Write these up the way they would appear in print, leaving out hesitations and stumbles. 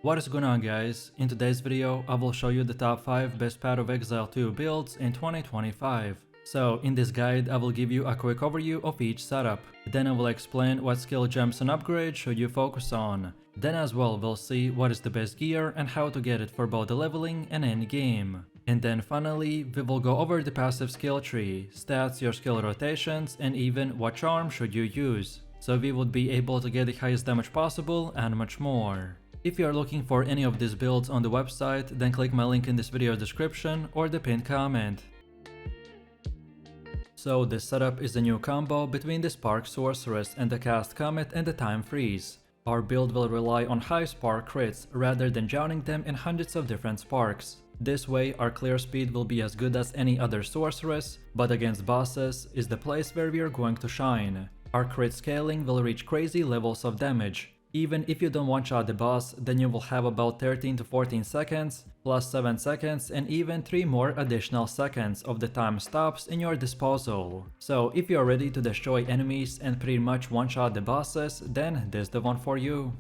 What is going on, guys? In today's video I will show you the top 5 best Path of Exile 2 builds in 2025. So in this guide I will give you a quick overview of each setup, then I will explain what skill gems and upgrades should you focus on. Then as well we'll see what is the best gear and how to get it for both the leveling and endgame. And then finally we will go over the passive skill tree, stats, your skill rotations, and even what charm should you use, so we would be able to get the highest damage possible and much more. If you are looking for any of these builds on the website, then click my link in this video description or the pinned comment. So this setup is a new combo between the Spark Sorceress and the Cast Comet and the Time Freeze. Our build will rely on high spark crits rather than drowning them in hundreds of different sparks. This way our clear speed will be as good as any other sorceress, but against bosses is the place where we are going to shine. Our crit scaling will reach crazy levels of damage. Even if you don't one-shot the boss, then you will have about 13 to 14 seconds, plus 7 seconds and even 3 more additional seconds of the time stops in your disposal. So if you are ready to destroy enemies and pretty much one-shot the bosses, then this is the one for you.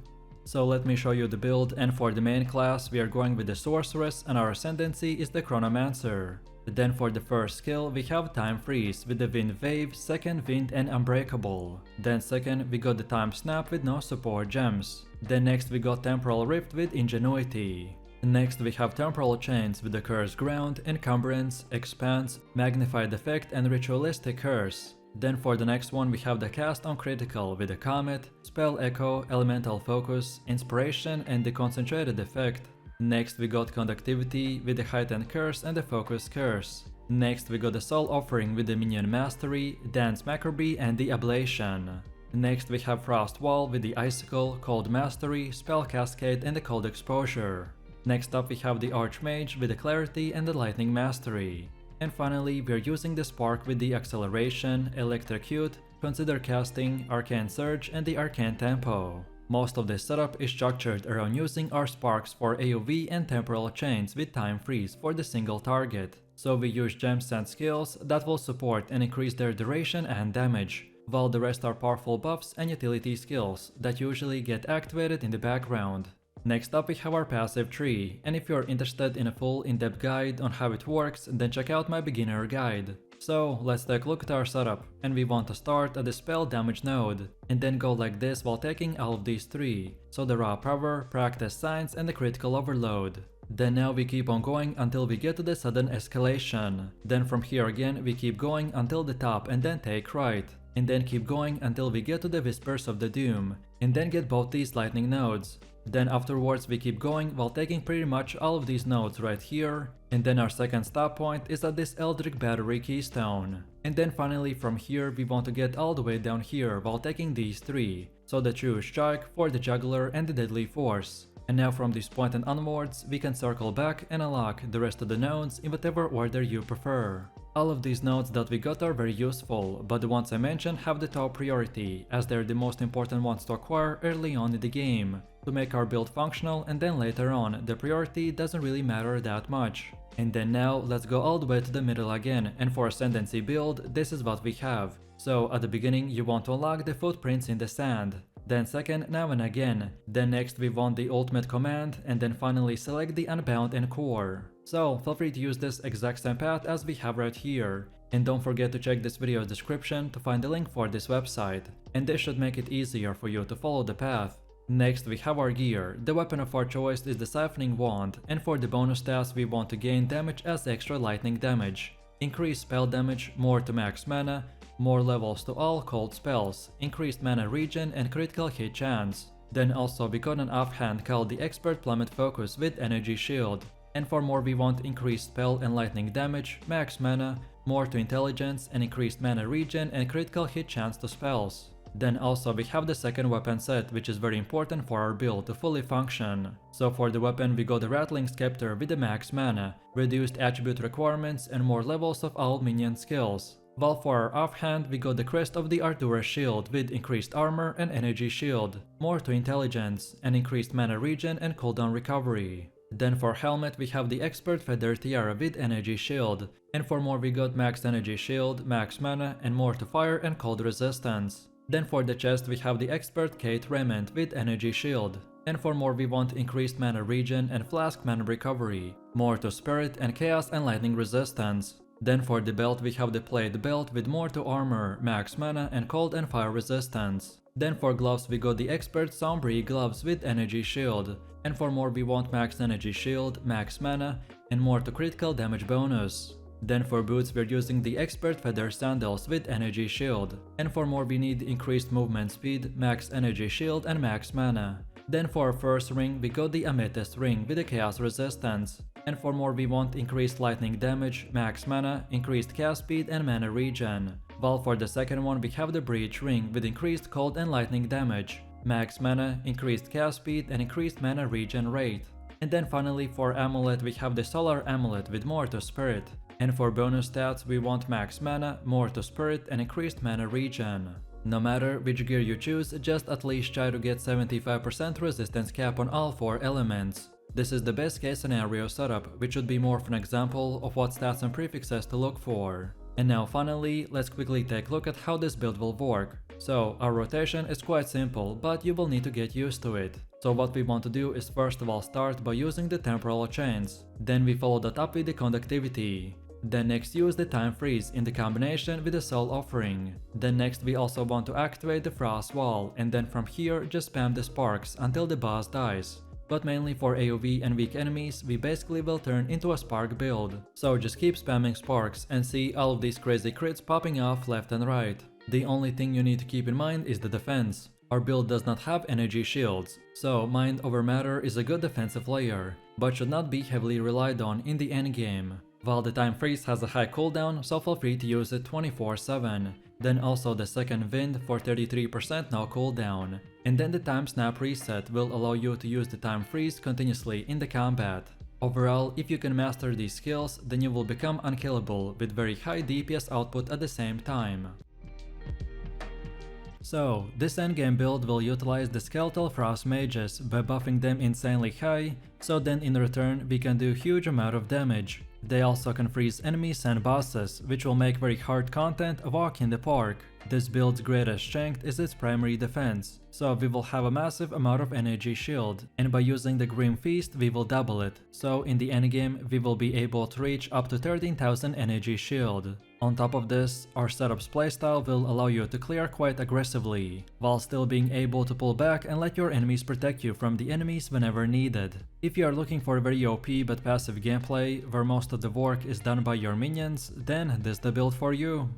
So let me show you the build, and for the main class we are going with the Sorceress and our ascendancy is the Chronomancer. Then for the first skill we have Time Freeze with the Wind Wave, Second Wind and Unbreakable. Then second we got the Time Snap with no support gems. Then next we got Temporal Rift with Ingenuity. Next we have Temporal Chains with the Cursed Ground, Encumbrance, Expanse, Magnified Effect and Ritualistic Curse. Then for the next one we have the Cast on Critical with the Comet, Spell Echo, Elemental Focus, Inspiration and the Concentrated Effect. Next we got Conductivity with the Heightened Curse and the Focus Curse. Next we got the Soul Offering with the Minion Mastery, Dance Maccabi and the Ablation. Next we have Frost Wall with the Icicle, Cold Mastery, Spell Cascade and the Cold Exposure. Next up we have the Archmage with the Clarity and the Lightning Mastery. And finally we are using the Spark with the Acceleration, Electrocute, Consider Casting, Arcane Surge and the Arcane Tempo. Most of this setup is structured around using our sparks for AoE and temporal chains with Time Freeze for the single target. So we use gems and skills that will support and increase their duration and damage, while the rest are powerful buffs and utility skills that usually get activated in the background. Next up we have our passive tree, and if you are interested in a full in-depth guide on how it works, then check out my beginner guide. So let's take a look at our setup, and we want to start at the spell damage node, and then go like this while taking all of these 3, so the raw power, practice signs and the critical overload. Then now we keep on going until we get to the sudden escalation. Then from here again we keep going until the top and then take right. And then keep going until we get to the Whispers of the Doom, and then get both these lightning nodes. Then afterwards we keep going while taking pretty much all of these nodes right here, and then our second stop point is at this Eldritch Battery Keystone. And then finally from here we want to get all the way down here while taking these 3, so the True Strike, for the Juggler and the Deadly Force. And now from this point and onwards we can circle back and unlock the rest of the nodes in whatever order you prefer. All of these nodes that we got are very useful, but the ones I mentioned have the top priority, as they're the most important ones to acquire early on in the game, to make our build functional, and then later on the priority doesn't really matter that much. And then now let's go all the way to the middle again, and for Ascendancy build this is what we have. So at the beginning you want to unlock the Footprints in the Sand. Then second, now and again. Then next we want the ultimate command, and then finally select the Unbound and Core. So feel free to use this exact same path as we have right here. And don't forget to check this video's description to find the link for this website. And this should make it easier for you to follow the path. Next we have our gear. The weapon of our choice is the Siphoning Wand, and for the bonus stats we want to gain damage as extra lightning damage, increase spell damage, more to max mana, more levels to all cold spells, increased mana regen and critical hit chance. Then also we got an offhand called the Expert Plummet Focus with Energy Shield. And for more we want increased spell and lightning damage, max mana, more to intelligence and increased mana regen and critical hit chance to spells. Then also we have the second weapon set, which is very important for our build to fully function. So for the weapon we got the Rattling Scepter with the max mana, reduced attribute requirements and more levels of all minion skills. While for our offhand we got the Crest of the Artura Shield with increased armor and energy shield, more to intelligence and increased mana regen and cooldown recovery. Then for helmet we have the Expert Feather Tiara with energy shield, and for more we got max energy shield, max mana and more to fire and cold resistance. Then for the chest we have the Expert Kate Raiment with energy shield. And for more we want increased mana regen and flask mana recovery, more to spirit and chaos and lightning resistance. Then for the belt we have the plate belt with more to armor, max mana and cold and fire resistance. Then for gloves we got the expert Sombri gloves with energy shield. And for more we want max energy shield, max mana and more to critical damage bonus. Then for boots we're using the expert feather sandals with energy shield. And for more we need increased movement speed, max energy shield and max mana. Then for our first ring we got the amethyst ring with the chaos resistance. And for more we want increased lightning damage, max mana, increased cast speed and mana regen. While for the second one we have the breach ring with increased cold and lightning damage, max mana, increased cast speed and increased mana regen rate. And then finally for amulet we have the solar amulet with more to spirit. And for bonus stats we want max mana, more to spirit and increased mana regen. No matter which gear you choose, just at least try to get 75% resistance cap on all 4 elements. This is the best case scenario setup, which should be more of an example of what stats and prefixes to look for. And now finally, let's quickly take a look at how this build will work. So our rotation is quite simple, but you will need to get used to it. So what we want to do is first of all start by using the temporal chains. Then we follow that up with the conductivity. Then next use the time freeze in the combination with the soul offering. Then next we also want to activate the frost wall, and then from here just spam the sparks until the boss dies. But mainly for AoE and weak enemies we basically will turn into a spark build. So just keep spamming sparks and see all of these crazy crits popping off left and right. The only thing you need to keep in mind is the defense. Our build does not have energy shields, so mind over matter is a good defensive layer, but should not be heavily relied on in the endgame. While the time freeze has a high cooldown, so feel free to use it 24/7. Then also the second wind for 33% no cooldown. And then the time snap reset will allow you to use the time freeze continuously in the combat. Overall, if you can master these skills, then you will become unkillable with very high DPS output at the same time. So, this endgame build will utilize the skeletal frost mages by buffing them insanely high, so then in return we can do huge amount of damage. They also can freeze enemies and bosses, which will make very hard content a walk in the park. This build's greatest strength is its primary defense, so we will have a massive amount of energy shield, and by using the Grim Feast we will double it, so in the endgame we will be able to reach up to 13,000 energy shield. On top of this, our setup's playstyle will allow you to clear quite aggressively, while still being able to pull back and let your enemies protect you from the enemies whenever needed. If you are looking for very OP but passive gameplay, where most of the work is done by your minions, then this is the build for you.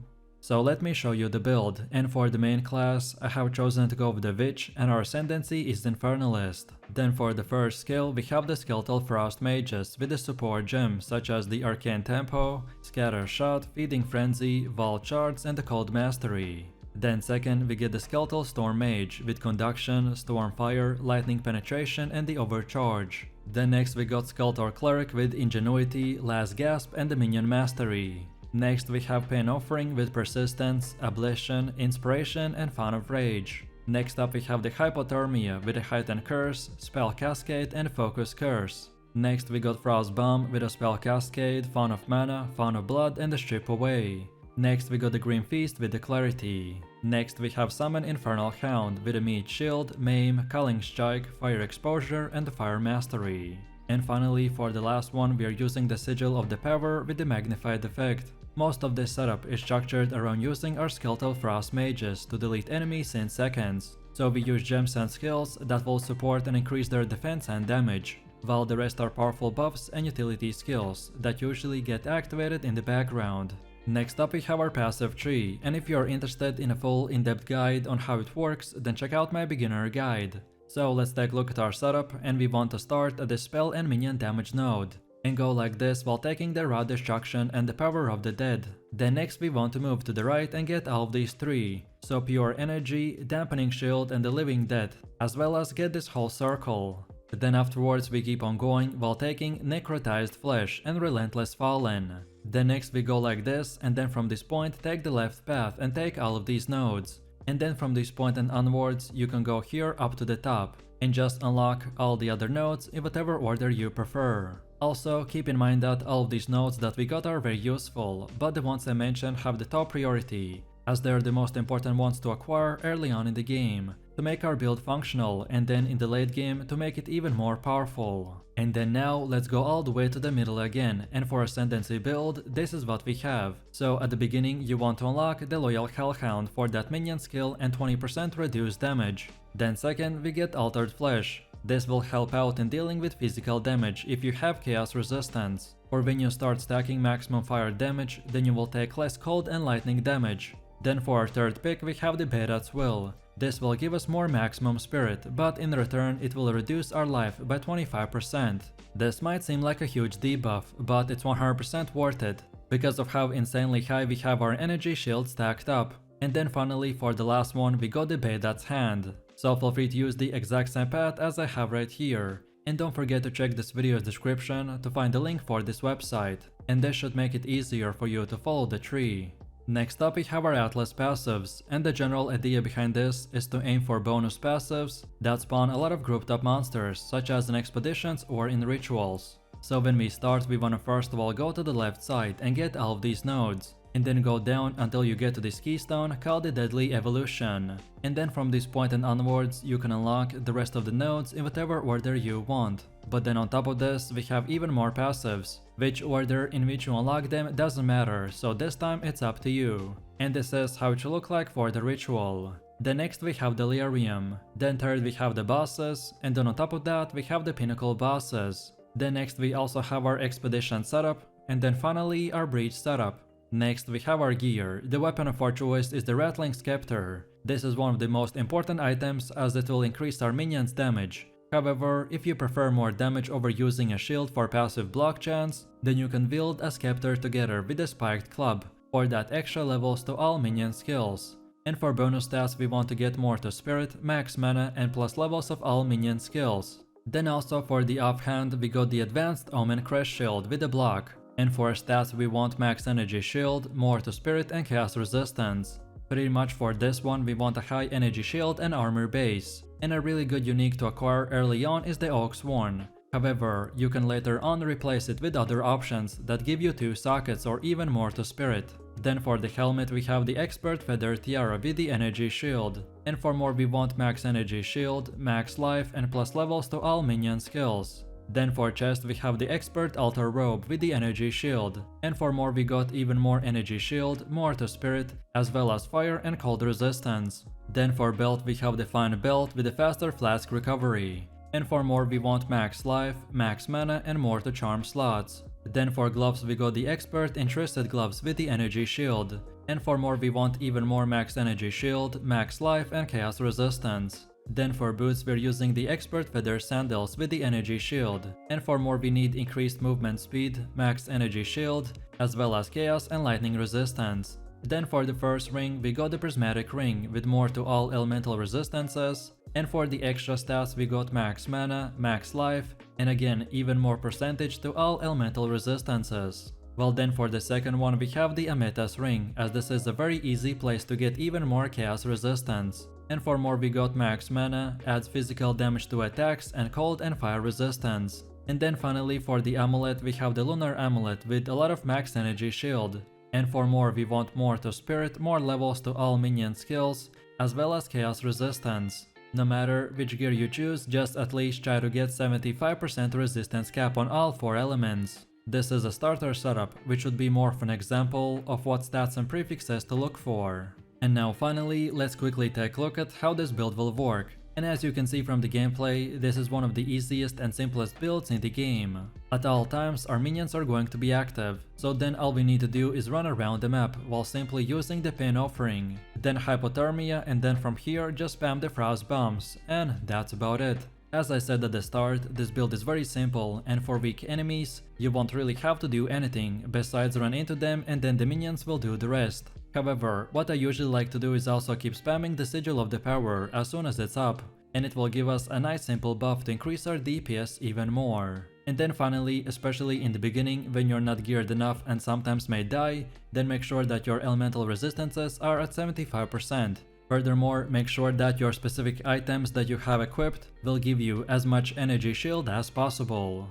So let me show you the build, and for the main class, I have chosen to go with the Witch and our ascendancy is the Infernalist. Then for the first skill, we have the Skeletal Frost Mages with the support gems such as the Arcane Tempo, Scatter Shot, Feeding Frenzy, Vault Charts and the Cold Mastery. Then second, we get the Skeletal Storm Mage with Concoction, Storm Fire, Lightning Penetration and the Overcharge. Then next we got Skeletal Cleric with Ingenuity, Last Gasp and the Minion Mastery. Next we have Pain Offering with Persistence, Ablution, Inspiration and Fan of Rage. Next up we have the Hypothermia with a Heightened Curse, Spell Cascade and Focus Curse. Next we got Frost Bomb with a Spell Cascade, Fan of Mana, Fan of Blood and the Strip Away. Next we got the Grim Feast with the Clarity. Next we have Summon Infernal Hound with a Meat Shield, Maim, Culling Strike, Fire Exposure and the Fire Mastery. And finally for the last one we are using the Sigil of the Power with the Magnified Effect. Most of this setup is structured around using our Skeletal Frost Mages to delete enemies in seconds, so we use gems and skills that will support and increase their defense and damage, while the rest are powerful buffs and utility skills that usually get activated in the background. Next up we have our passive tree, and if you are interested in a full in-depth guide on how it works, then check out my beginner guide. So let's take a look at our setup, and we want to start at the spell and minion damage node, and go like this while taking the Raw Destruction and the Power of the Dead. Then next we want to move to the right and get all of these three, so Pure Energy, Dampening Shield and the Living Dead, as well as get this whole circle. Then afterwards we keep on going while taking Necrotized Flesh and Relentless Fallen. Then next we go like this, and then from this point take the left path and take all of these nodes. And then from this point and onwards you can go here up to the top and just unlock all the other nodes in whatever order you prefer. Also, keep in mind that all of these nodes that we got are very useful, but the ones I mentioned have the top priority. as they are the most important ones to acquire early on in the game, to make our build functional, and then in the late game to make it even more powerful. And then now let's go all the way to the middle again, and for Ascendancy build, this is what we have. So at the beginning you want to unlock the Loyal Hellhound for that minion skill and 20% reduced damage. Then second we get Altered Flesh. This will help out in dealing with physical damage if you have chaos resistance. Or when you start stacking maximum fire damage, then you will take less cold and lightning damage. Then for our third pick we have the Berat's Will. This will give us more maximum spirit, but in return it will reduce our life by 25%. This might seem like a huge debuff, but it's 100% worth it, because of how insanely high we have our energy shield stacked up. And then finally for the last one we got the Berat's Hand. So feel free to use the exact same path as I have right here. And don't forget to check this video's description to find the link for this website, and this should make it easier for you to follow the tree. Next up we have our Atlas passives, and the general idea behind this is to aim for bonus passives that spawn a lot of grouped up monsters, such as in expeditions or in rituals. So when we start we wanna first of all go to the left side and get all of these nodes, and then go down until you get to this keystone called the Deadly Evolution. And then from this point and onwards you can unlock the rest of the nodes in whatever order you want. But then on top of this we have even more passives. Which order in which you unlock them doesn't matter, so this time it's up to you. And this is how it should look like for the ritual. Then next we have the Delirium. Then third we have the bosses, and then on top of that we have the Pinnacle bosses. Then next we also have our Expedition setup, and then finally our Breach setup. Next we have our gear. The weapon of our choice is the Rattling Scepter. This is one of the most important items as it will increase our minions' damage. However, if you prefer more damage over using a shield for passive block chance, then you can wield a scepter together with a spiked club, for that extra levels to all minion skills. And for bonus stats we want to get more to spirit, max mana and plus levels of all minion skills. Then also for the offhand we got the Advanced Omen Crash Shield with a block. And for stats we want max energy shield, more to spirit and chaos resistance. Pretty much for this one we want a high energy shield and armor base. And a really good unique to acquire early on is the Oak's One. However, you can later on replace it with other options that give you 2 sockets or even more to spirit. Then for the helmet we have the Expert Feather Tiara with the energy shield. And for more we want max energy shield, max life and plus levels to all minion skills. Then for chest we have the Expert Altar Robe with the energy shield, and for more we got even more energy shield, more to spirit, as well as fire and cold resistance. Then for belt we have the Fine Belt with the faster flask recovery, and for more we want max life, max mana and more to charm slots. Then for gloves we got the Expert Interested Gloves with the energy shield, and for more we want even more max energy shield, max life and chaos resistance. Then for boots we're using the Expert Feather Sandals with the energy shield, and for more we need increased movement speed, max energy shield, as well as chaos and lightning resistance. Then for the first ring we got the Prismatic Ring with more to all elemental resistances, and for the extra stats we got max mana, max life, and again even more percentage to all elemental resistances. Well then for the second one we have the Amethyst Ring, as this is a very easy place to get even more chaos resistance. And for more we got max mana, adds physical damage to attacks and cold and fire resistance. And then finally for the amulet we have the Lunar Amulet with a lot of max energy shield. And for more we want more to spirit, more levels to all minion skills, as well as chaos resistance. No matter which gear you choose, just at least try to get 75% resistance cap on all 4 elements. This is a starter setup, which would be more of an example of what stats and prefixes to look for. And now finally, let's quickly take a look at how this build will work. And as you can see from the gameplay, this is one of the easiest and simplest builds in the game. At all times our minions are going to be active, so then all we need to do is run around the map while simply using the Pain Offering, then Hypothermia, and then from here just spam the Frost Bombs, and that's about it. As I said at the start, this build is very simple, and for weak enemies, you won't really have to do anything besides run into them and then the minions will do the rest. However, what I usually like to do is also keep spamming the Sigil of the Power as soon as it's up, and it will give us a nice simple buff to increase our DPS even more. And then finally, especially in the beginning when you're not geared enough and sometimes may die, then make sure that your elemental resistances are at 75%. Furthermore, make sure that your specific items that you have equipped will give you as much energy shield as possible.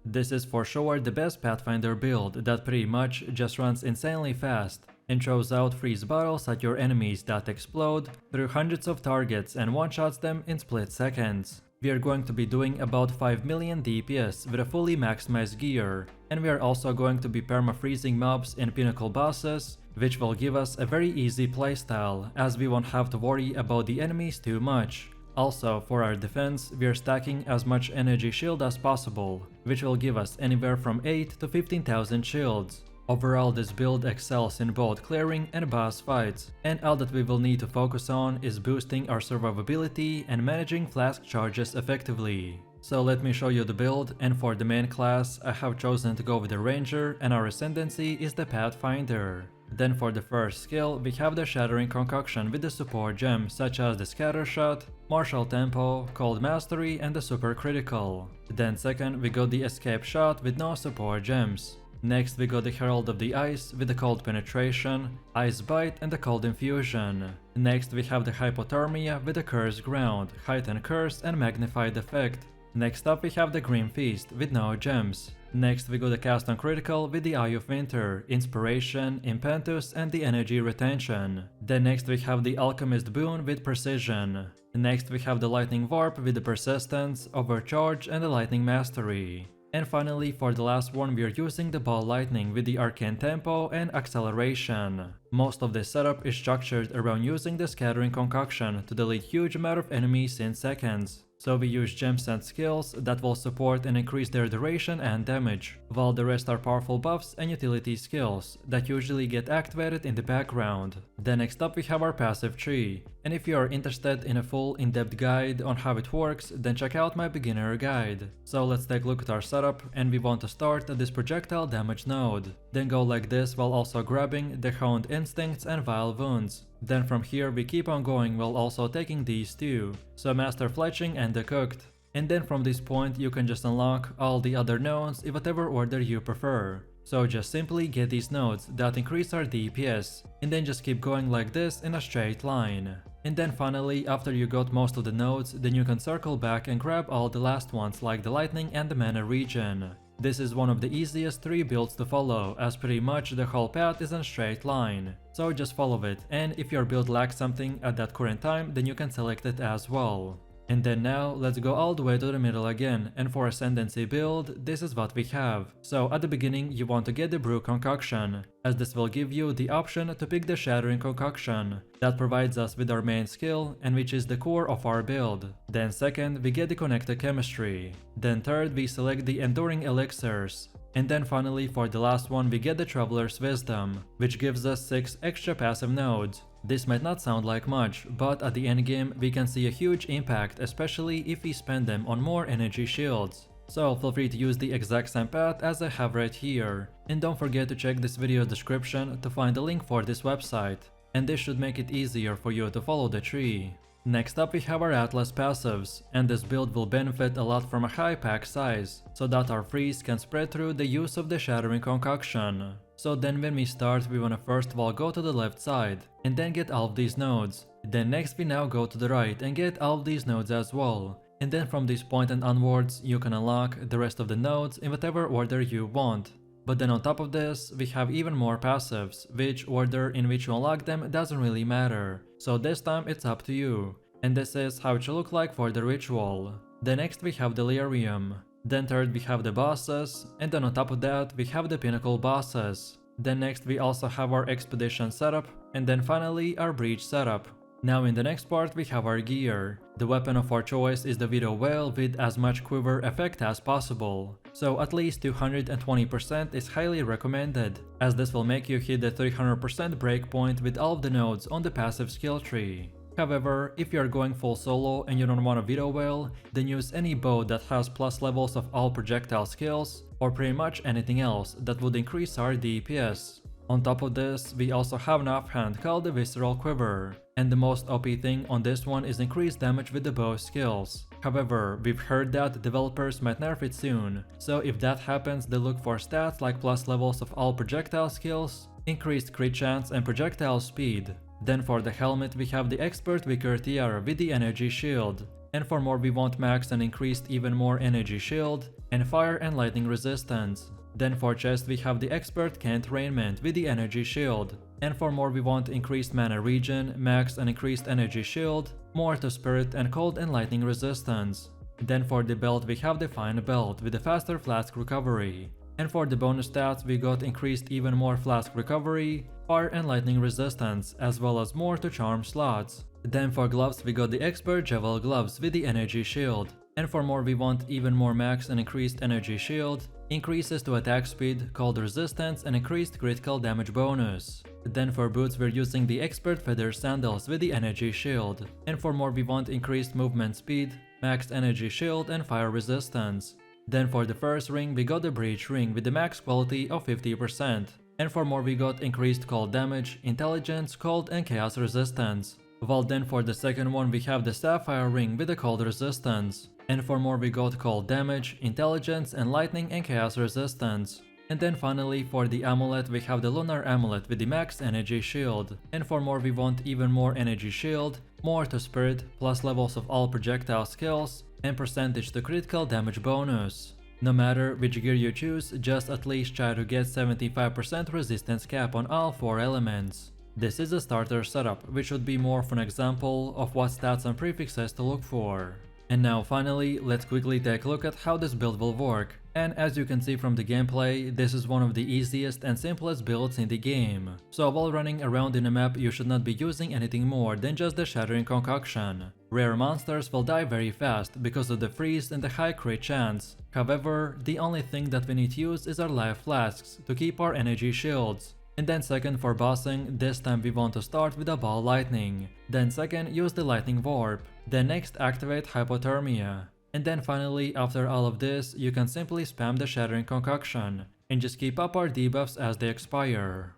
This is for sure the best Pathfinder build that pretty much just runs insanely fast and throws out freeze bottles at your enemies that explode through hundreds of targets and one-shots them in split seconds. We are going to be doing about 5 million DPS with a fully maximized gear, and we are also going to be perma-freezing mobs in pinnacle bosses, which will give us a very easy playstyle as we won't have to worry about the enemies too much. Also, for our defense, we are stacking as much energy shield as possible, which will give us anywhere from 8 to 15,000 shields. Overall, this build excels in both clearing and boss fights, and all that we will need to focus on is boosting our survivability and managing flask charges effectively. So let me show you the build, and for the main class, I have chosen to go with the Ranger and our ascendancy is the Pathfinder. Then for the first skill, we have the Shattering Concoction with the support gems such as the Scatter Shot, Martial Tempo, Cold Mastery and the Super Critical. Then second, we got the Escape Shot with no support gems. Next we got the Herald of the Ice with the Cold Penetration, Ice Bite and the Cold Infusion. Next we have the Hypothermia with the Cursed Ground, Heightened Curse and Magnified Effect. Next up we have the Grim Feast with no gems. Next we got the Cast on Critical with the Eye of Winter, Inspiration, Impetus and the Energy Retention. Then next we have the Alchemist Boon with Precision. Next we have the Lightning Warp with the Persistence, Overcharge and the Lightning Mastery. And finally, for the last one, we are using the Ball Lightning with the Arcane Tempo and Acceleration. Most of this setup is structured around using the Scattering Concoction to delete huge amount of enemies in seconds. So we use gems and skills that will support and increase their duration and damage, while the rest are powerful buffs and utility skills that usually get activated in the background. Then next up we have our passive tree, and if you are interested in a full in-depth guide on how it works, then check out my beginner guide. So let's take a look at our setup, and we want to start at this projectile damage node. Then go like this while also grabbing the Honed Instincts and Vile Wounds. Then from here we keep on going while also taking these two, so Master Fletching and the Cooked. And then from this point you can just unlock all the other nodes in whatever order you prefer. So just simply get these nodes that increase our DPS, and then just keep going like this in a straight line. And then finally, after you got most of the nodes, then you can circle back and grab all the last ones like the Lightning and the Mana Regen. This is one of the easiest 3 builds to follow, as pretty much the whole path is in a straight line. So just follow it, and if your build lacks something at that current time, then you can select it as well. And then now, let's go all the way to the middle again, and for Ascendancy build, this is what we have. So at the beginning you want to get the Brew Concoction, as this will give you the option to pick the Shattering Concoction, that provides us with our main skill and which is the core of our build. Then second, we get the Connected Chemistry. Then third, we select the Enduring Elixirs. And then finally, for the last one, we get the Traveler's Wisdom, which gives us 6 extra passive nodes. This might not sound like much, but at the endgame we can see a huge impact, especially if we spend them on more energy shields. So feel free to use the exact same path as I have right here. And don't forget to check this video's description to find a link for this website. And this should make it easier for you to follow the tree. Next up we have our Atlas passives, and this build will benefit a lot from a high pack size, so that our freeze can spread through the use of the Shattering Concoction. So then when we start, we wanna first of all go to the left side, and then get all of these nodes. Then next we now go to the right and get all of these nodes as well. And then from this point and onwards, you can unlock the rest of the nodes in whatever order you want. But then on top of this, we have even more passives, which order in which you unlock them doesn't really matter. So this time it's up to you. And this is how it should look like for the ritual. Then next we have Delirium. Then third we have the bosses, and then on top of that we have the pinnacle bosses. Then next we also have our expedition setup, and then finally our breach setup. Now in the next part we have our gear. The weapon of our choice is the Widow Wail with as much quiver effect as possible. So at least 220% is highly recommended, as this will make you hit the 300% breakpoint with all of the nodes on the passive skill tree. However, if you are going full solo and you don't want a Widow Wail, then use any bow that has plus levels of all projectile skills, or pretty much anything else that would increase our DPS. On top of this, we also have an offhand called the Visceral Quiver, and the most OP thing on this one is increased damage with the bow skills. However, we've heard that developers might nerf it soon, so if that happens, they look for stats like plus levels of all projectile skills, increased crit chance and projectile speed. Then for the helmet we have the Expert Wicker Tiara with the Energy Shield, and for more we want max and increased even more energy shield, and fire and lightning resistance. Then for chest we have the expert Cant Raiment with the energy shield, and for more we want increased mana regen, max and increased energy shield, more to spirit and cold and lightning resistance. Then for the belt we have the fine belt with the faster flask recovery, and for the bonus stats we got increased even more flask recovery, fire and lightning resistance, as well as more to charm slots. Then for gloves we got the expert Javel gloves with the energy shield, and for more we want even more max and increased energy shield, increases to attack speed, cold resistance and increased critical damage bonus. Then for boots we're using the expert feather sandals with the energy shield, and for more we want increased movement speed, max energy shield and fire resistance. Then for the first ring we got the breach ring with the max quality of 50%, and for more we got increased cold damage, intelligence, cold and chaos resistance. While then for the second one we have the sapphire ring with the cold resistance, and for more we got cold damage, intelligence and lightning and chaos resistance. And then finally for the amulet we have the lunar amulet with the max energy shield, and for more we want even more energy shield, more to spirit, plus levels of all projectile skills, and percentage to critical damage bonus. No matter which gear you choose, just at least try to get 75% resistance cap on all 4 elements. This is a starter setup, which would be more of an example of what stats and prefixes to look for. And now finally, let's quickly take a look at how this build will work. And as you can see from the gameplay, this is one of the easiest and simplest builds in the game. So while running around in a map, you should not be using anything more than just the Shattering Concoction. Rare monsters will die very fast because of the freeze and the high crit chance. However, the only thing that we need to use is our life flasks to keep our energy shields. And then second for bossing, this time we want to start with a ball lightning. Then second use the lightning warp. Then next activate hypothermia. And then finally after all of this, you can simply spam the Shattering Concoction and just keep up our debuffs as they expire.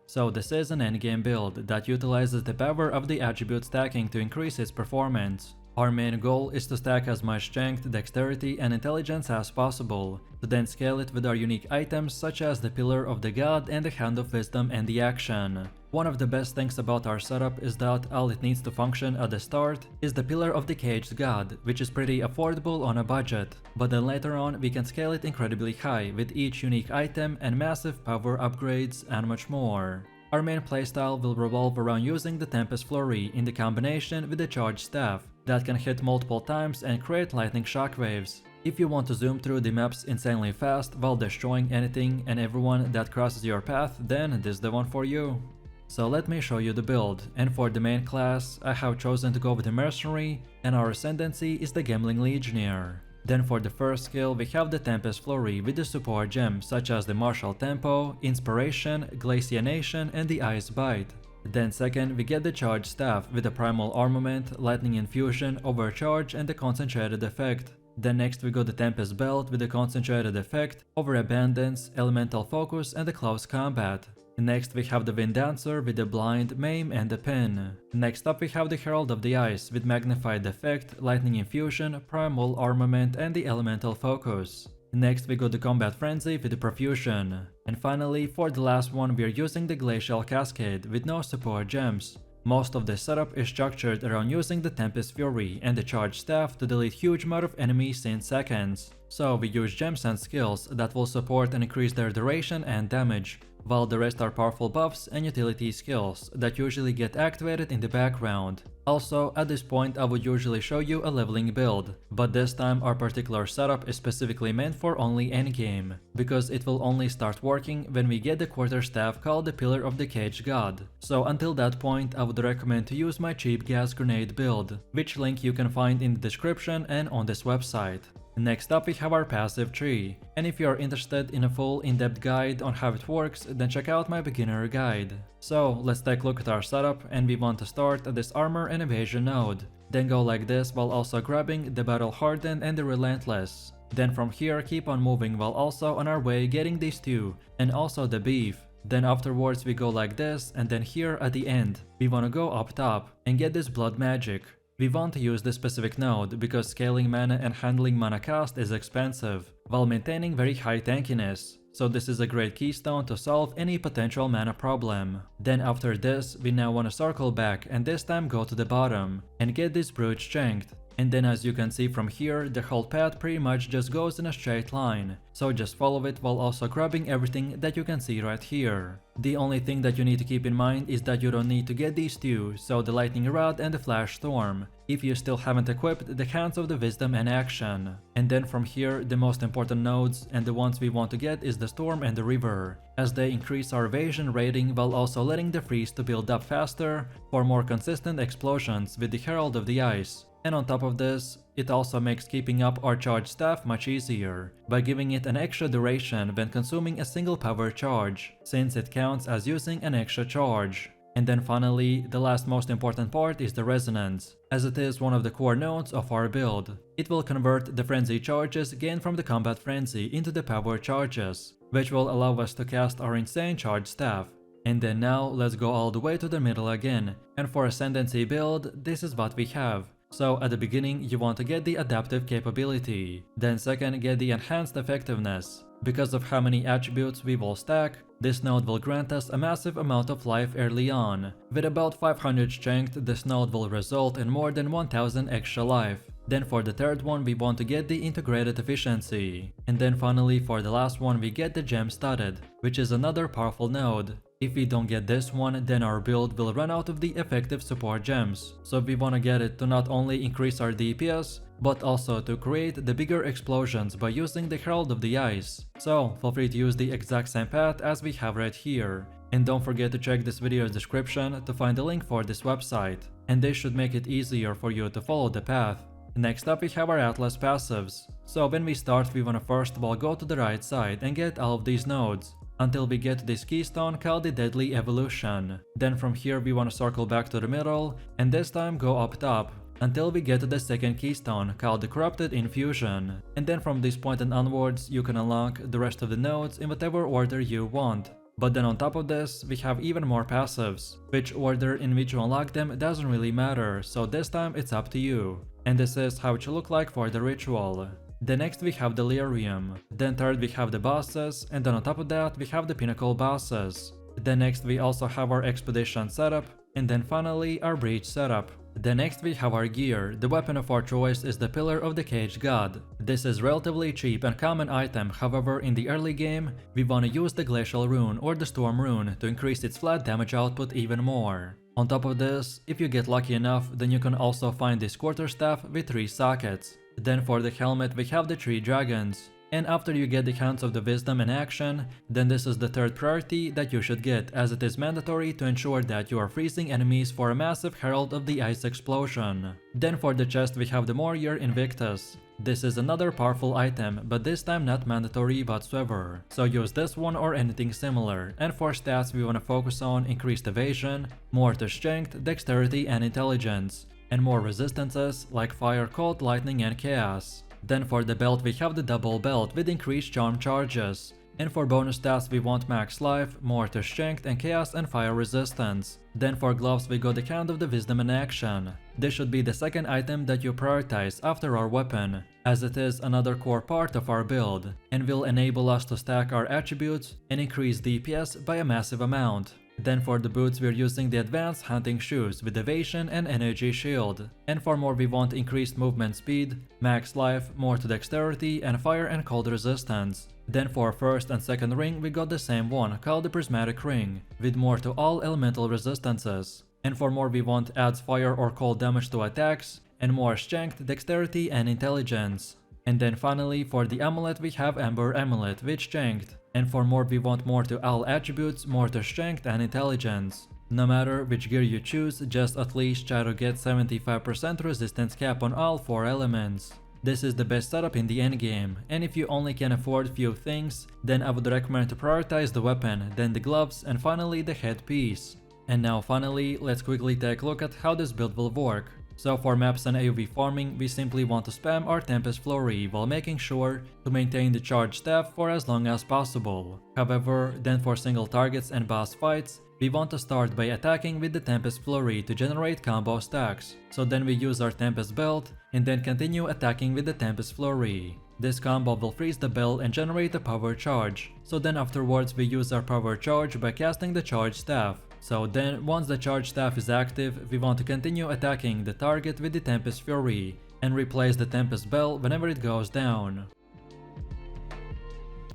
So this is an endgame build that utilizes the power of the attribute stacking to increase its performance. Our main goal is to stack as much strength, dexterity and intelligence as possible, to then scale it with our unique items such as the Pillar of the God and the Hand of Wisdom and the Action. One of the best things about our setup is that all it needs to function at the start is the Pillar of the Caged God, which is pretty affordable on a budget, but then later on we can scale it incredibly high with each unique item and massive power upgrades and much more. Our main playstyle will revolve around using the Tempest flurry in the combination with the charged staff that can hit multiple times and create lightning shockwaves. If you want to zoom through the maps insanely fast while destroying anything and everyone that crosses your path, then this is the one for you. So let me show you the build, and for the main class I have chosen to go with the mercenary, and our ascendancy is the Gambling Legionnaire. Then for the first skill we have the Tempest flurry with the support gems such as the Martial Tempo, Inspiration, Glacianation and the Ice Bite. Then second we get the charged staff with the Primal Armament, Lightning Infusion, Overcharge and the Concentrated Effect. Then next we got the Tempest belt with the Concentrated Effect, Overabundance, Elemental Focus and the Close Combat. Next we have the Wind Dancer with the Blind, Maim and the Pin. Next up we have the Herald of the Ice with Magnified Effect, Lightning Infusion, Primal Armament and the Elemental Focus. Next we got the Combat Frenzy with the Profusion. And finally for the last one we are using the Glacial Cascade with no support gems. Most of the setup is structured around using the Tempest Fury and the Charged Staff to delete huge amount of enemies in seconds. So we use gems and skills that will support and increase their duration and damage, while the rest are powerful buffs and utility skills that usually get activated in the background. Also, at this point I would usually show you a leveling build, but this time our particular setup is specifically meant for only endgame, because it will only start working when we get the quarterstaff called the Pillar of the Caged God. So until that point I would recommend to use my cheap gas grenade build, which link you can find in the description and on this website. Next up we have our passive tree, and if you are interested in a full in-depth guide on how it works, then check out my beginner guide. So let's take a look at our setup, and we want to start at this armor and evasion node, then go like this while also grabbing the battle hardened and the relentless. Then from here keep on moving while also on our way getting these two, and also the beef. Then afterwards we go like this, and then here at the end we want to go up top and get this blood magic. We want to use this specific node because scaling mana and handling mana cost is expensive, while maintaining very high tankiness. so this is a great keystone to solve any potential mana problem. Then after this, we now want to circle back and this time go to the bottom and get this brooch strength. And then as you can see from here, the whole path pretty much just goes in a straight line, so just follow it while also grabbing everything that you can see right here. The only thing that you need to keep in mind is that you don't need to get these two, so the lightning rod and the flash storm, if you still haven't equipped the hands of the wisdom and action. And then from here, the most important nodes and the ones we want to get is the storm and the river, as they increase our evasion rating while also letting the freeze to build up faster for more consistent explosions with the herald of the ice. And on top of this, it also makes keeping up our charge staff much easier, by giving it an extra duration when consuming a single power charge, since it counts as using an extra charge. And then finally, the last most important part is the resonance, as it is one of the core nodes of our build. It will convert the frenzy charges gained from the combat frenzy into the power charges, which will allow us to cast our insane charge staff. And then now, let's go all the way to the middle again, and for Ascendancy build, this is what we have. So at the beginning you want to get the adaptive capability, then second get the enhanced effectiveness. Because of how many attributes we will stack, this node will grant us a massive amount of life early on. With about 500 strength, this node will result in more than 1000 extra life. Then for the third one we want to get the integrated efficiency. And then finally for the last one we get the gem studded, which is another powerful node. If we don't get this one, then our build will run out of the effective support gems, so we wanna get it to not only increase our DPS, but also to create the bigger explosions by using the Herald of the Ice. So feel free to use the exact same path as we have right here. And don't forget to check this video's description to find the link for this website, and this should make it easier for you to follow the path. Next up we have our Atlas passives. So when we start we wanna first of all go to the right side and get all of these nodes, until we get this keystone called the Deadly Evolution. Then from here we want to circle back to the middle and this time go up top until we get to the second keystone called the Corrupted Infusion. And then from this point and onwards you can unlock the rest of the nodes in whatever order you want. But then on top of this we have even more passives. Which order in which you unlock them doesn't really matter, so this time it's up to you. And this is how it should look like for the ritual. Then next we have Delirium, then third we have the bosses, and then on top of that we have the pinnacle bosses. Then next we also have our expedition setup, and then finally our breach setup. Then next we have our gear. The weapon of our choice is the Pillar of the Cage God. This is relatively cheap and common item, however in the early game we wanna use the Glacial Rune or the Storm Rune to increase its flat damage output even more. On top of this, if you get lucky enough, then you can also find this quarterstaff with 3 sockets. Then for the helmet we have the 3 dragons. And after you get the Hands of the Wisdom in action, then this is the third priority that you should get, as it is mandatory to ensure that you are freezing enemies for a massive Herald of the Ice explosion. Then for the chest we have the Warrior Invictus. This is another powerful item, but this time not mandatory whatsoever, so use this one or anything similar. And for stats we wanna focus on increased evasion, more to strength, dexterity and intelligence, and more resistances like fire, cold, lightning and chaos. Then for the belt we have the double belt with increased charm charges. And for bonus stats we want max life, more to strength and chaos and fire resistance. Then for gloves we got the Hand of the Wisdom in action. This should be the second item that you prioritize after our weapon, as it is another core part of our build, and will enable us to stack our attributes and increase DPS by a massive amount. Then for the boots we're using the advanced hunting shoes with evasion and energy shield. And for more we want increased movement speed, max life, more to dexterity and fire and cold resistance. Then for first and second ring we got the same one called the Prismatic Ring, with more to all elemental resistances. And for more we want adds fire or cold damage to attacks, and more strength, dexterity and intelligence. And then finally for the amulet we have Ember Amulet with strength. And for more we want more to all attributes, more to strength and intelligence. No matter which gear you choose, just at least try to get 75% resistance cap on all 4 elements. This is the best setup in the endgame, and if you only can afford few things, then I would recommend to prioritize the weapon, then the gloves, and finally the headpiece. And now finally, let's quickly take a look at how this build will work. So for maps and AoE farming, we simply want to spam our Tempest flurry while making sure to maintain the charge staff for as long as possible. However, then for single targets and boss fights, We want to start by attacking with the Tempest flurry to generate combo stacks. So then we use our Tempest belt and then continue attacking with the Tempest flurry. This combo will freeze the bell and generate a power charge. So then afterwards we use our power charge by casting the charge staff. So then once the charge staff is active, we want to continue attacking the target with the Tempest fury and replace the Tempest bell whenever it goes down.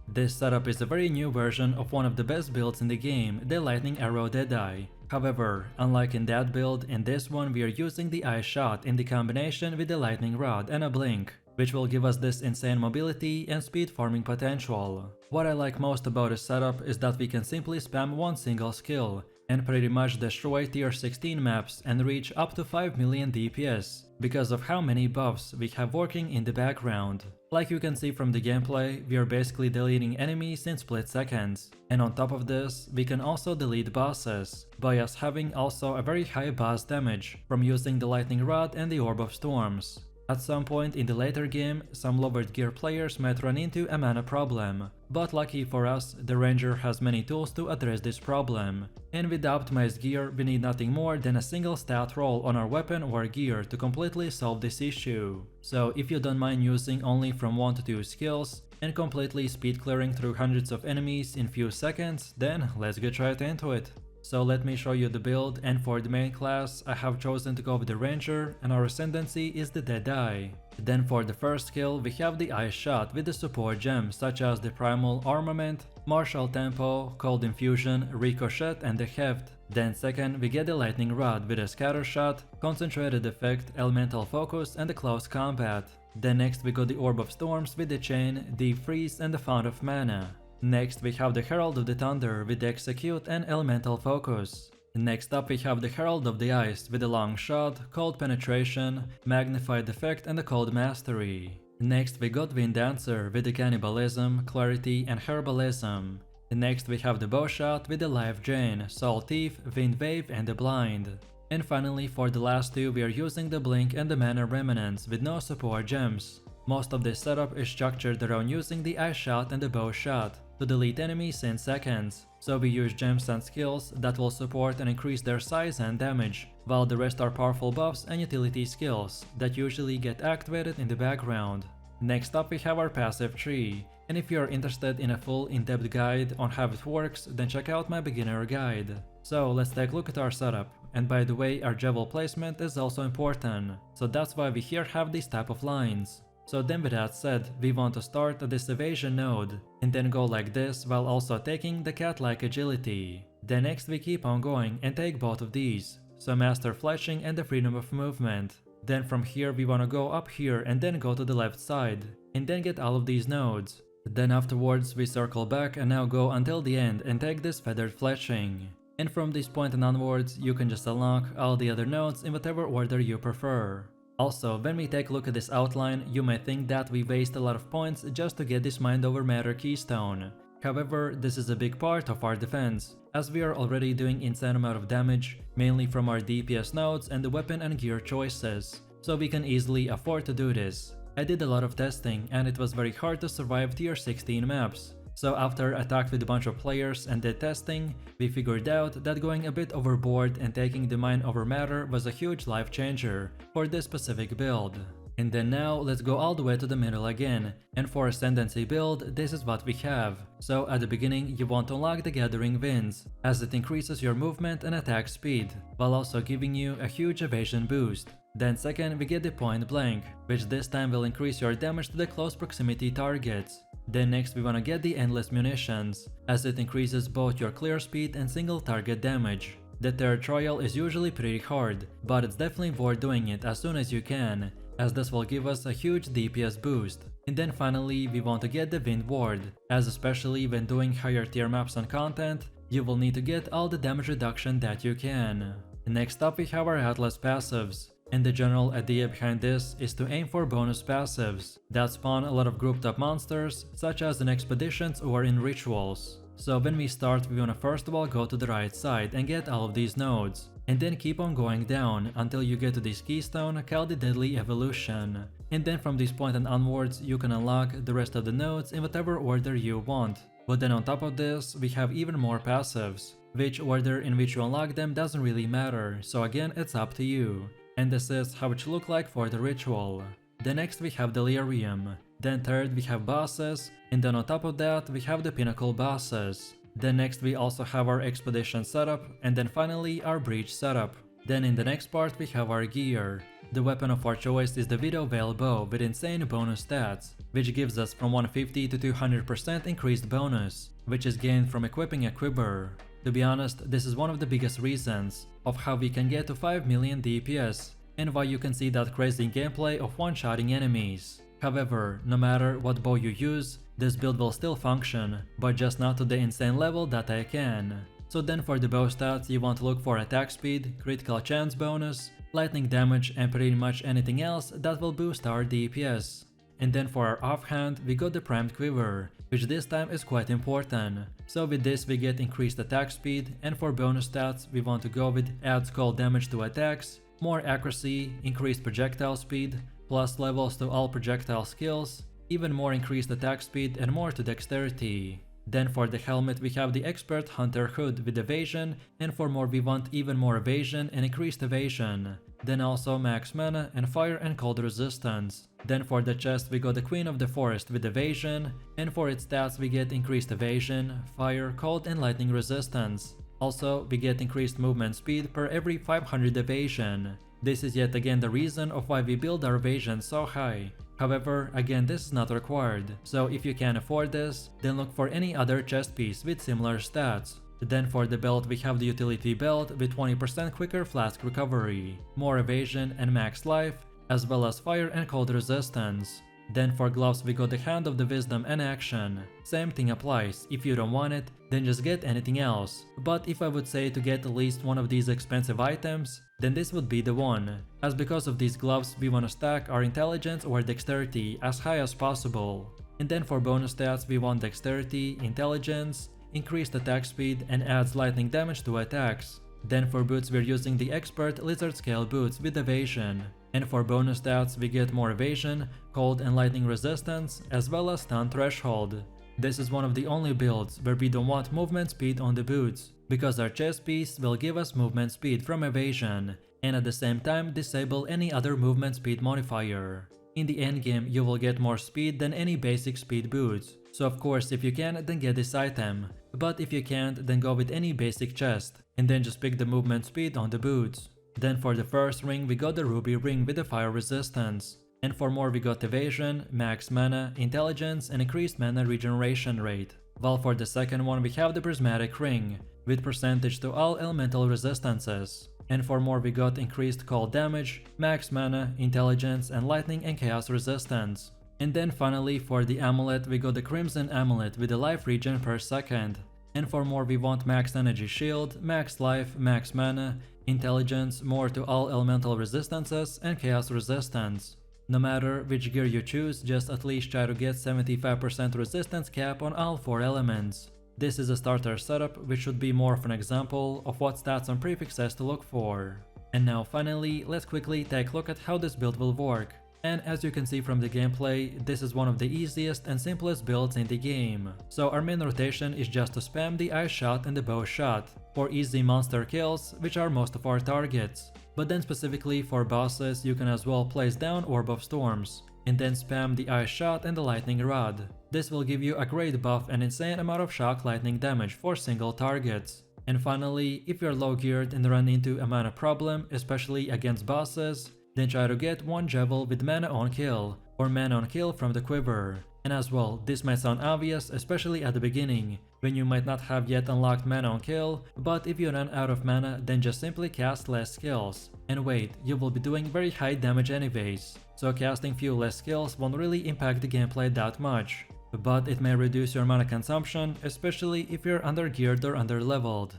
This setup is a very new version of one of the best builds in the game, the Lightning Arrow Deadeye. However, unlike in that build, in this one we are using the Ice Shot in the combination with the Lightning Rod and a Blink, which will give us this insane mobility and speed farming potential. What I like most about this setup is that we can simply spam one single skill and pretty much destroy tier 16 maps and reach up to 5 million DPS because of how many buffs we have working in the background. Like you can see from the gameplay, we are basically deleting enemies in split seconds. And on top of this, we can also delete bosses, by us having also a very high boss damage from using the Lightning Rod and the Orb of Storms. At some point in the later game, some lowered gear players might run into a mana problem, but lucky for us, the Ranger has many tools to address this problem. And with the optimized gear, we need nothing more than a single stat roll on our weapon or gear to completely solve this issue. So if you don't mind using only from 1 to 2 skills, and completely speed clearing through hundreds of enemies in few seconds, then let's get right into it. So let me show you the build, and for the main class I have chosen to go with the Ranger and our ascendancy is the Deadeye. Then for the first skill we have the Ice Shot with the support gems such as the Primal Armament, Martial Tempo, Cold Infusion, Ricochet and the Heft. Then second we get the Lightning Rod with a Scatter Shot, Concentrated Effect, Elemental Focus and the Close Combat. Then next we got the Orb of Storms with the Chain, Deep Freeze and the Fount of Mana. Next we have the Herald of the Thunder with the Execute and Elemental Focus. Next up we have the Herald of the Ice with the Long Shot, Cold Penetration, Magnified Effect and the Cold Mastery. Next we got Wind Dancer with the Cannibalism, Clarity and Herbalism. Next we have the Bow Shot with the Life Drain, Soul Thief, Wind Wave and the Blind. And finally for the last two we are using the Blink and the Mana Remnants with no support gems. Most of this setup is structured around using the Ice Shot and the Bow Shot to delete enemies in seconds, so we use gems and skills that will support and increase their size and damage, while the rest are powerful buffs and utility skills that usually get activated in the background. Next up we have our passive tree, and if you are interested in a full in-depth guide on how it works, then check out my beginner guide. So let's take a look at our setup, and by the way our Javel placement is also important, so that's why we here have these type of lines. So then with that said, we want to start at this evasion node, and then go like this while also taking the cat-like agility. Then next we keep on going and take both of these, so master flashing and the freedom of movement. Then from here we want to go up here and then go to the left side, and then get all of these nodes. Then afterwards we circle back and now go until the end and take this feathered flashing. And from this point and onwards you can just unlock all the other nodes in whatever order you prefer. Also, when we take a look at this outline, you may think that we waste a lot of points just to get this Mind Over Matter keystone. However, this is a big part of our defense, as we are already doing insane amount of damage, mainly from our DPS nodes and the weapon and gear choices, so we can easily afford to do this. I did a lot of testing and it was very hard to survive tier 16 maps. So after I talked with a bunch of players and did testing, we figured out that going a bit overboard and taking the Mind Over Matter was a huge life changer for this specific build. And then now let's go all the way to the middle again, and for Ascendancy build this is what we have. So at the beginning you want to unlock the Gathering Winds, as it increases your movement and attack speed, while also giving you a huge evasion boost. Then second we get the Point Blank, which this time will increase your damage to the close proximity targets. Then next we wanna get the Endless Munitions, as it increases both your clear speed and single target damage. The third trial is usually pretty hard, but it's definitely worth doing it as soon as you can, as this will give us a huge DPS boost. And then finally we want to get the Wind Ward, as especially when doing higher tier maps and content, you will need to get all the damage reduction that you can. Next up we have our Atlas passives. And the general idea behind this is to aim for bonus passives that spawn a lot of grouped up monsters, such as in expeditions or in rituals. So when we start, we wanna first of all go to the right side and get all of these nodes, and then keep on going down until you get to this keystone called the Deadly Evolution. And then from this point and onwards, you can unlock the rest of the nodes in whatever order you want. But then on top of this, we have even more passives, which order in which you unlock them doesn't really matter, so again it's up to you. And this is how it should look like for the ritual. Then next we have Delirium. Then third we have bosses, and then on top of that we have the pinnacle bosses. Then next we also have our expedition setup, and then finally our breach setup. Then in the next part we have our gear. The weapon of our choice is the Video Veil Bow with insane bonus stats, which gives us from 150 to 200% increased bonus, which is gained from equipping a quiver. To be honest, this is one of the biggest reasons of how we can get to 5 million DPS, and why you can see that crazy gameplay of one-shotting enemies. However, no matter what bow you use, this build will still function, but just not to the insane level that I can. So then for the bow stats you want to look for attack speed, critical chance bonus, lightning damage and pretty much anything else that will boost our DPS. And then for our offhand we got the primed quiver, which this time is quite important. So with this we get increased attack speed, and for bonus stats we want to go with adds cold damage to attacks, more accuracy, increased projectile speed, plus levels to all projectile skills, even more increased attack speed and more to dexterity. Then for the helmet we have the Expert Hunter Hood with evasion, and for more we want even more evasion and increased evasion. Then also max mana and fire and cold resistance. Then for the chest we got the Queen of the Forest with evasion, and for its stats we get increased evasion, fire, cold and lightning resistance. Also we get increased movement speed per every 500 evasion. This is yet again the reason of why we build our evasion so high. However, again this is not required, so if you can afford this, then look for any other chest piece with similar stats. Then for the belt we have the utility belt with 20% quicker flask recovery, more evasion and max life, as well as fire and cold resistance. Then for gloves we got the Hand of the Wisdom and action. Same thing applies, if you don't want it, then just get anything else. But if I would say to get at least one of these expensive items, then this would be the one, as because of these gloves we want to stack our intelligence or dexterity as high as possible. And then for bonus stats we want dexterity, intelligence, increased attack speed and adds lightning damage to attacks. Then for boots we're using the Expert Lizard Scale boots with evasion. And for bonus stats we get more evasion, cold and lightning resistance, as well as stun threshold. This is one of the only builds where we don't want movement speed on the boots, because our chest piece will give us movement speed from evasion, and at the same time disable any other movement speed modifier. In the endgame you will get more speed than any basic speed boots, so of course if you can then get this item, but if you can't then go with any basic chest, and then just pick the movement speed on the boots. Then for the first ring we got the ruby ring with the fire resistance, and for more we got evasion, max mana, intelligence and increased mana regeneration rate. While for the second one we have the prismatic ring, with percentage to all elemental resistances. And for more we got increased cold damage, max mana, intelligence and lightning and chaos resistance. And then finally for the amulet we got the crimson amulet with the life regen per second. And for more we want max energy shield, max life, max mana, intelligence, more to all elemental resistances and chaos resistance. No matter which gear you choose, just at least try to get 75% resistance cap on all 4 elements. This is a starter setup, which should be more of an example of what stats and prefixes to look for. And now finally, let's quickly take a look at how this build will work. And as you can see from the gameplay, this is one of the easiest and simplest builds in the game. So our main rotation is just to spam the ice shot and the bow shot for easy monster kills, which are most of our targets. But then specifically for bosses you can as well place down Orb of Storms, and then spam the ice shot and the lightning rod. This will give you a great buff and insane amount of shock lightning damage for single targets. And finally, if you're low geared and run into a mana problem, especially against bosses, then try to get one Javel with mana on kill, or mana on kill from the quiver. And as well, this might sound obvious, especially at the beginning, when you might not have yet unlocked mana on kill, but if you run out of mana then just simply cast less skills. And wait, you will be doing very high damage anyways, so casting few less skills won't really impact the gameplay that much. But it may reduce your mana consumption, especially if you're under geared or under leveled.